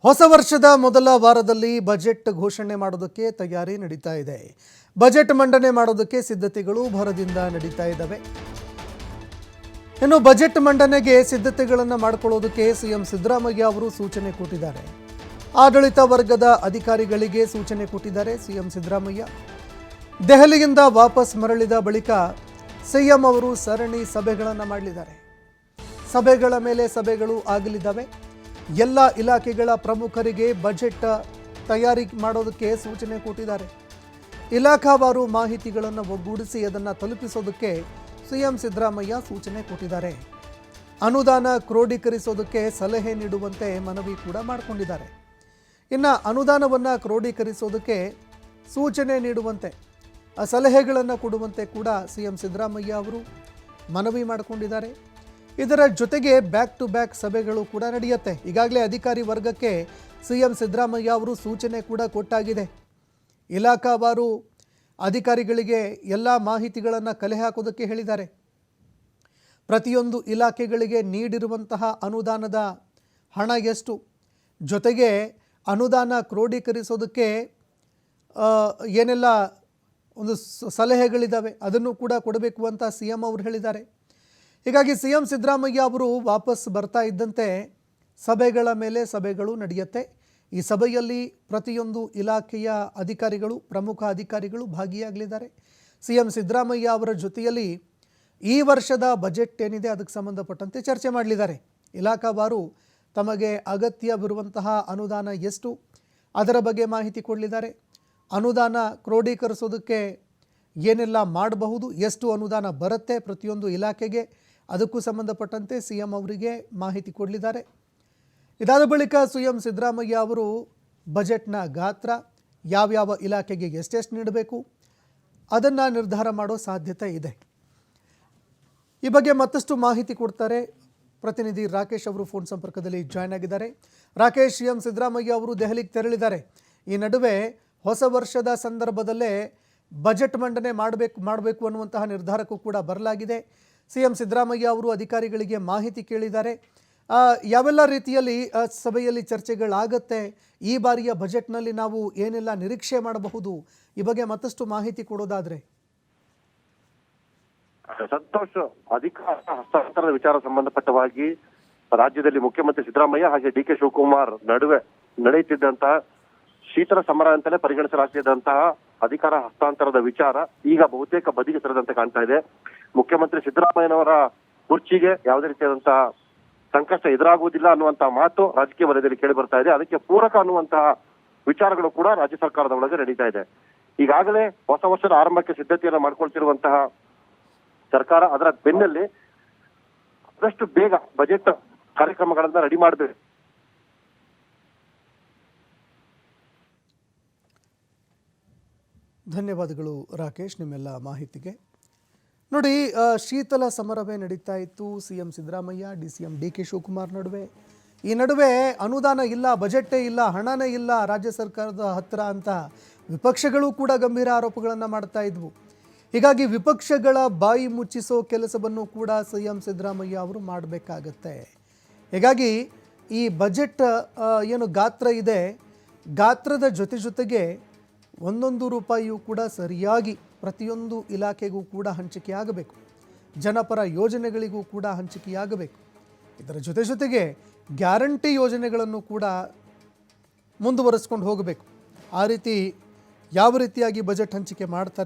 ಹೊಸ ವರ್ಷದ ಮೊದಲ ವಾರದಲ್ಲಿ ಬಜೆಟ್ ಘೋಷಣೆ ಮಾಡೋದಕ್ಕೆ ತಯಾರಿ ನಡೀತಾ ಇದೆ. ಬಜೆಟ್ ಮಂಡನೆ ಮಾಡೋದಕ್ಕೆ ಸಿದ್ಧತೆಗಳು ಭರದಿಂದ ನಡೀತಾ ಇದ್ದಾವೆ. ಇನ್ನು ಬಜೆಟ್ ಮಂಡನೆಗೆ ಸಿದ್ಧತೆಗಳನ್ನು ಮಾಡಿಕೊಳ್ಳೋದಕ್ಕೆ ಸಿಎಂ ಸಿದ್ದರಾಮಯ್ಯ ಅವರು ಸೂಚನೆ ಕೊಟ್ಟಿದ್ದಾರೆ. ಆಡಳಿತ ವರ್ಗದ ಅಧಿಕಾರಿಗಳಿಗೆ ಸೂಚನೆ ಕೊಟ್ಟಿದ್ದಾರೆ ಸಿಎಂ ಸಿದ್ದರಾಮಯ್ಯ. ದೆಹಲಿಯಿಂದ ವಾಪಸ್ ಮರಳಿದ ಬಳಿಕ ಸಿಎಂ ಅವರು ಸರಣಿ ಸಭೆಗಳನ್ನು ಮಾಡಲಿದ್ದಾರೆ. ಸಭೆಗಳ ಮೇಲೆ ಸಭೆಗಳು ಆಗಲಿದ್ದಾವೆ. ಎಲ್ಲ ಇಲಾಖೆಗಳ ಪ್ರಮುಖರಿಗೆ ಬಜೆಟ್ ತಯಾರಿ ಮಾಡೋದಕ್ಕೆ ಸೂಚನೆ ಕೊಟ್ಟಿದ್ದಾರೆ. ಇಲಾಖಾವಾರು ಮಾಹಿತಿಗಳನ್ನು ಒಗ್ಗೂಡಿಸಿ ಅದನ್ನು ತಲುಪಿಸೋದಕ್ಕೆ ಸಿಎಂ ಸಿದ್ದರಾಮಯ್ಯ ಸೂಚನೆ ಕೊಟ್ಟಿದ್ದಾರೆ. ಅನುದಾನ ಕ್ರೋಢೀಕರಿಸೋದಕ್ಕೆ ಸಲಹೆ ನೀಡುವಂತೆ ಮನವಿ ಕೂಡ ಮಾಡಿಕೊಂಡಿದ್ದಾರೆ. ಇನ್ನು ಅನುದಾನವನ್ನು ಕ್ರೋಢೀಕರಿಸೋದಕ್ಕೆ ಸೂಚನೆ ನೀಡುವಂತೆ ಸಲಹೆಗಳನ್ನು ಕೊಡುವಂತೆ ಕೂಡ ಸಿಎಂ ಸಿದ್ದರಾಮಯ್ಯ ಅವರು ಮನವಿ ಮಾಡಿಕೊಂಡಿದ್ದಾರೆ. ಇದರ ಜೊತೆಗೆ ಬ್ಯಾಕ್ ಟು ಬ್ಯಾಕ್ ಸಭೆಗಳು ಕೂಡ ನಡೆಯುತ್ತೆ. ಈಗಾಗಲೇ ಅಧಿಕಾರಿ ವರ್ಗಕ್ಕೆ ಸಿಎಂ ಸಿದ್ದರಾಮಯ್ಯ ಅವರು ಸೂಚನೆ ಕೂಡ ಕೊಟ್ಟಾಗಿದೆ. ಇಲಾಖಾವಾರು ಅಧಿಕಾರಿಗಳಿಗೆ ಎಲ್ಲ ಮಾಹಿತಿಗಳನ್ನು ಕಲೆ ಹಾಕೋದಕ್ಕೆ ಹೇಳಿದ್ದಾರೆ. ಪ್ರತಿಯೊಂದು ಇಲಾಖೆಗಳಿಗೆ ನೀಡಿರುವಂತಹ ಅನುದಾನದ ಹಣ ಎಷ್ಟು, ಜೊತೆಗೆ ಅನುದಾನ ಕ್ರೋಢೀಕರಿಸೋದಕ್ಕೆ ಏನೆಲ್ಲ ಒಂದು ಸಲಹೆಗಳಿದ್ದಾವೆ ಅದನ್ನು ಕೂಡ ಕೊಡಬೇಕು ಅಂತ ಸಿಎಂ ಅವರು ಹೇಳಿದ್ದಾರೆ. ಹೀಗಾಗಿ ಸಿಎಂ ಸಿದ್ದರಾಮಯ್ಯ ಅವರು ವಾಪಸ್ ಬರ್ತಾ ಇದ್ದಂತೆ ಸಭೆಗಳ ಮೇಲೆ ಸಭೆಗಳು ನಡೆಯುತ್ತೆ. ಈ ಸಭೆಯಲ್ಲಿ ಪ್ರತಿಯೊಂದು ಇಲಾಖೆಯ ಅಧಿಕಾರಿಗಳು, ಪ್ರಮುಖ ಅಧಿಕಾರಿಗಳು ಭಾಗಿಯಾಗಲಿದ್ದಾರೆ. ಸಿಎಂ ಸಿದ್ದರಾಮಯ್ಯ ಅವರ ಜೊತೆಯಲ್ಲಿ ಈ ವರ್ಷದ ಬಜೆಟ್ ಏನಿದೆ ಅದಕ್ಕೆ ಸಂಬಂಧಪಟ್ಟಂತೆ ಚರ್ಚೆ ಮಾಡಲಿದ್ದಾರೆ. ಇಲಾಖಾವಾರು ತಮಗೆ ಅಗತ್ಯವಿರುವಂತಹ ಅನುದಾನ ಎಷ್ಟು ಅದರ ಬಗ್ಗೆ ಮಾಹಿತಿ ಕೊಡಲಿದ್ದಾರೆ. ಅನುದಾನ ಕ್ರೋಢೀಕರಿಸೋದಕ್ಕೆ ಏನೆಲ್ಲ ಮಾಡಬಹುದು, ಎಷ್ಟು ಅನುದಾನ ಬರುತ್ತೆ ಪ್ರತಿಯೊಂದು ಇಲಾಖೆಗೆ, ಅದಕ್ಕೂ ಸಂಬಂಧಪಟ್ಟಂತೆ ಸಿಎಂ ಅವರಿಗೆ ಮಾಹಿತಿ ಕೊಡಲಿದ್ದಾರೆ. ಇದಾದ ಬಳಿಕ ಸಿಎಂ ಸಿದ್ದರಾಮಯ್ಯ ಅವರು ಬಜೆಟ್ನ ಗಾತ್ರ, ಯಾವ್ಯಾವ ಇಲಾಖೆಗೆ ಎಷ್ಟೆಷ್ಟು ನೀಡಬೇಕು ಅದನ್ನು ನಿರ್ಧಾರ ಮಾಡೋ ಸಾಧ್ಯತೆ ಇದೆ. ಈ ಬಗ್ಗೆ ಮತ್ತಷ್ಟು ಮಾಹಿತಿ ಕೊಡ್ತಾರೆ ಪ್ರತಿನಿಧಿ ರಾಕೇಶ್ ಅವರು ಫೋನ್ ಸಂಪರ್ಕದಲ್ಲಿ ಜಾಯ್ನ್ ಆಗಿದ್ದಾರೆ. ರಾಕೇಶ್, ಸಿಎಂ ಸಿದ್ದರಾಮಯ್ಯ ಅವರು ದೆಹಲಿಗೆ ತೆರಳಿದ್ದಾರೆ. ಈ ನಡುವೆ ಹೊಸ ವರ್ಷದ ಸಂದರ್ಭದಲ್ಲೇ ಬಜೆಟ್ ಮಂಡನೆ ಮಾಡಬೇಕು ಅನ್ನುವಂತಹ ನಿರ್ಧಾರಕ್ಕೂ ಕೂಡ ಬರಲಾಗಿದೆ. ಸಿಎಂ ಸಿದ್ದರಾಮಯ್ಯ ಅವರು ಅಧಿಕಾರಿಗಳಿಗೆ ಮಾಹಿತಿ ಕೇಳಿದ್ದಾರೆ. ಯಾವೆಲ್ಲ ರೀತಿಯಲ್ಲಿ ಸಭೆಯಲ್ಲಿ ಚರ್ಚೆಗಳಾಗತ್ತೆ, ಈ ಬಾರಿಯ ಬಜೆಟ್ನಲ್ಲಿ ನಾವು ಏನೆಲ್ಲ ನಿರೀಕ್ಷೆ ಮಾಡಬಹುದು, ಈ ಬಗ್ಗೆ ಮತ್ತಷ್ಟು ಮಾಹಿತಿ ಕೊಡೋದಾದ್ರೆ. ಸಂತೋಷ್, ಅಧಿಕಾರ ಹಸ್ತಾಂತರದ ವಿಚಾರ ಸಂಬಂಧಪಟ್ಟವಾಗಿ ರಾಜ್ಯದಲ್ಲಿ ಮುಖ್ಯಮಂತ್ರಿ ಸಿದ್ದರಾಮಯ್ಯ ಹಾಗೆ ಡಿ ಕೆ ಶಿವಕುಮಾರ್ ನಡುವೆ ನಡೆಯುತ್ತಿದ್ದಂತಹ ಶೀತಲ ಸಮರ ಅಂತಲೇ ಪರಿಗಣಿಸಲಾಗ್ತಿದ್ದಂತಹ ಅಧಿಕಾರ ಹಸ್ತಾಂತರದ ವಿಚಾರ ಈಗ ಬಹುತೇಕ ಬದಿಗೆ ಸರಿದಂತೆ ಕಾಣ್ತಾ ಇದೆ. ಮುಖ್ಯಮಂತ್ರಿ ಸಿದ್ದರಾಮಯ್ಯನವರ ಕುರ್ಚಿಗೆ ಯಾವುದೇ ರೀತಿಯಾದಂತಹ ಸಂಕಷ್ಟ ಎದುರಾಗುವುದಿಲ್ಲ ಅನ್ನುವಂತಹ ಮಾತು ರಾಜಕೀಯ ವಲಯದಲ್ಲಿ ಕೇಳಿ ಬರ್ತಾ ಇದೆ. ಅದಕ್ಕೆ ಪೂರಕ ಅನ್ನುವಂತಹ ವಿಚಾರಗಳು ಕೂಡ ರಾಜ್ಯ ಸರ್ಕಾರದ ಒಳಗೆ ನಡೀತಾ ಇದೆ. ಈಗಾಗಲೇ ಹೊಸ ವರ್ಷದ ಆರಂಭಕ್ಕೆ ಸಿದ್ಧತೆಯನ್ನು ಮಾಡ್ಕೊಳ್ತಿರುವಂತಹ ಸರ್ಕಾರ ಅದರ ಬೆನ್ನಲ್ಲಿ ಆದಷ್ಟು ಬೇಗ ಬಜೆಟ್ ಕಾರ್ಯಕ್ರಮಗಳನ್ನ ರೆಡಿ ಮಾಡಬೇಕು. ಧನ್ಯವಾದಗಳು ರಾಕೇಶ್, ನಿಮ್ಮೆಲ್ಲ ಮಾಹಿತಿಗೆ. ನೋಡಿ, ಶೀತಲ ಸಮರವೇ ನಡೀತಾ ಇತ್ತು CM Siddaramaiah DCM D K Shivakumar ನಡುವೆ. ಈ ನಡುವೆ ಅನುದಾನ ಇಲ್ಲ, ಬಜೆಟ್ಟೇ ಇಲ್ಲ, ಹಣನೇ ಇಲ್ಲ ರಾಜ್ಯ ಸರ್ಕಾರದ ಹತ್ತಿರ ಅಂತ ವಿಪಕ್ಷಗಳು ಕೂಡ ಗಂಭೀರ ಆರೋಪಗಳನ್ನು ಮಾಡ್ತಾ ಇದ್ವು. ಹೀಗಾಗಿ ವಿಪಕ್ಷಗಳ ಬಾಯಿ ಮುಚ್ಚಿಸೋ ಕೆಲಸವನ್ನು ಕೂಡ ಸಿಎಂ ಸಿದ್ದರಾಮಯ್ಯ ಅವರು ಮಾಡಬೇಕಾಗತ್ತೆ. ಹೀಗಾಗಿ ಈ ಬಜೆಟ್ ಏನು ಗಾತ್ರ ಇದೆ, ಗಾತ್ರದ ಜೊತೆಗೆ ಒಂದೊಂದು ರೂಪಾಯಿಯೂ ಕೂಡ ಸರಿಯಾಗಿ ಪ್ರತಿಯೊಂದು ಇಲಾಖೆಗೂ ಕೂಡ ಹಂಚಿಕೆಯಾಗಬೇಕು. ಜನಪರ ಯೋಜನೆಗಳಿಗೂ ಕೂಡ ಹಂಚಿಕೆಯಾಗಬೇಕು. ಇದರ ಜೊತೆಗೆ ಗ್ಯಾರಂಟಿ ಯೋಜನೆಗಳನ್ನು ಕೂಡ ಮುಂದುವರಿಸ್ಕೊಂಡು ಹೋಗಬೇಕು. ಆ ರೀತಿ ಯಾವ ರೀತಿಯಾಗಿ ಬಜೆಟ್ ಹಂಚಿಕೆ ಮಾಡ್ತಾರೆ